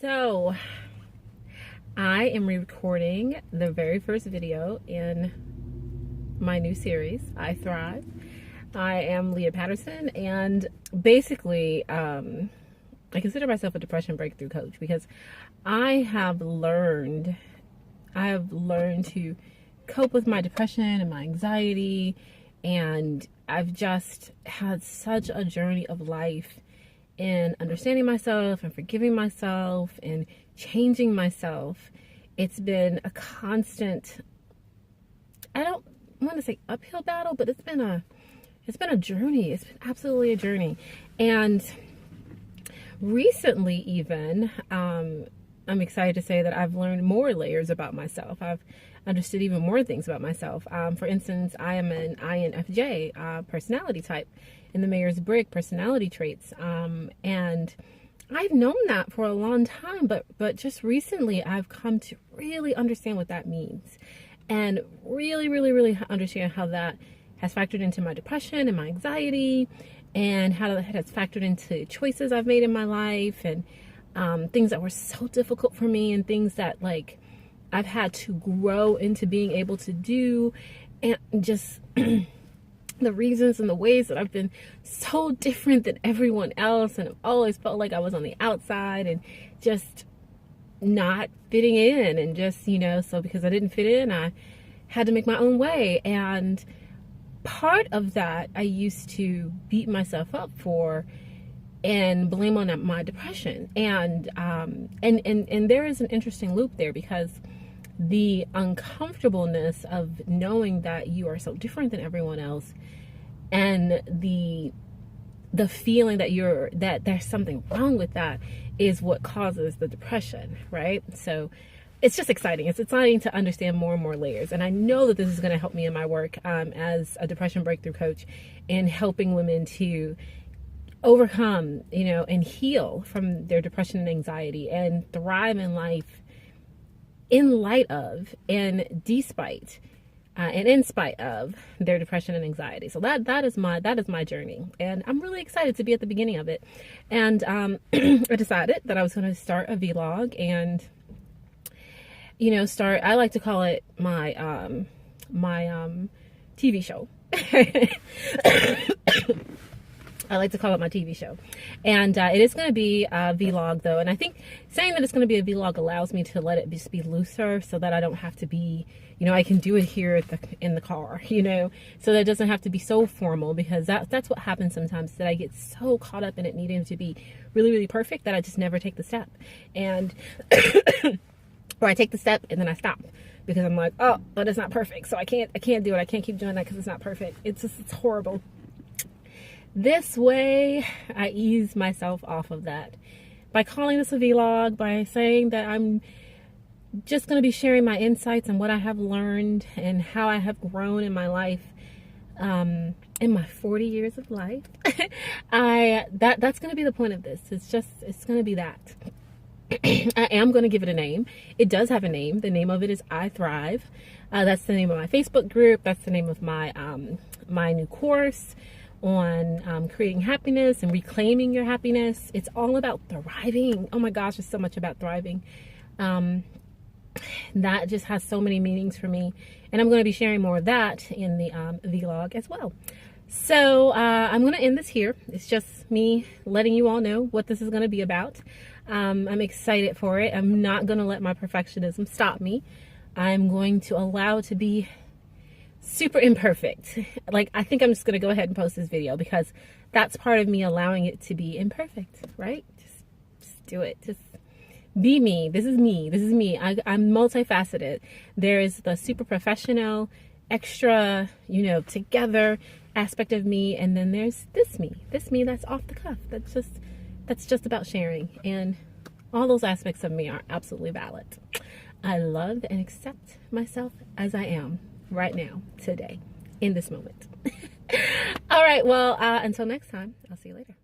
So, I am recording the very first video in my new series, I Thrive. I am Leah Patterson, and basically, I consider myself a depression breakthrough coach because I have learned to cope with my depression and my anxiety, and I've just had such a journey of life in understanding myself and forgiving myself and changing myself. It's been a constant, I don't want to say uphill battle, but it's been a journey. It's been absolutely a journey. And recently even, I'm excited to say that I've learned more layers about myself. I've understood even more things about myself. For instance, I am an INFJ personality type in the Myers-Briggs personality traits. And I've known that for a long time, but just recently I've come to really understand what that means and really understand how that has factored into my depression and my anxiety, and how that has factored into choices I've made in my life, and things that were so difficult for me, and things that like I've had to grow into being able to do, and just the reasons and the ways that I've been so different than everyone else, and I've always felt like I was on the outside and just not fitting in, and just, so because I didn't fit in, I had to make my own way. And part of that I used to beat myself up for and blame on my depression. And there is an interesting loop there, because the uncomfortableness of knowing that you are so different than everyone else, and the feeling that there's something wrong with that, is what causes the depression, right? So it's just exciting. It's exciting to understand more and more layers. And I know that this is going to help me in my work as a depression breakthrough coach, in helping women to overcome, and heal from their depression and anxiety, and thrive in life in light of, and despite, and in spite of their depression and anxiety. So that is my journey, and I'm really excited to be at the beginning of it. And I decided that I was going to start a vlog, and I like to call it my TV show. I like to call it my TV show. And it is going to be a vlog, though. And I think saying that it's going to be a vlog allows me to let it just be looser, so that I don't have to be, I can do it here in the car, so that it doesn't have to be so formal, because that's what happens sometimes, that I get so caught up in it needing to be really perfect that I just never take the step. And or I take the step and then I stop, because I'm like, oh, but it's not perfect, so I can't do it. I can't keep doing that because it's not perfect. It's horrible. This way, I ease myself off of that by calling this a vlog, by saying that I'm just going to be sharing my insights and what I have learned and how I have grown in my life, in my 40 years of life. That's going to be the point of this. It's going to be that. I am going to give it a name. It does have a name. The name of it is I Thrive. That's the name of my Facebook group. That's the name of my my new course on creating happiness and reclaiming your happiness. It's all about thriving. Oh my gosh, it's so much about thriving. That just has so many meanings for me, and I'm going to be sharing more of that in the vlog as well. So I'm going to end this here. It's just me letting you all know what this is going to be about. I'm excited for it. I'm not going to let my perfectionism stop me. I'm going to allow it to be super imperfect. Like, I think I'm just going to go ahead and post this video, because that's part of me allowing it to be imperfect, right? Just do it. Just be me. This is me. This is me. I'm multifaceted. There's the super professional, extra, together aspect of me, and then there's this me that's off the cuff. That's just about sharing, and all those aspects of me are absolutely valid. I love and accept myself as I am right now, today, in this moment. All right, well, until next time, I'll see you later.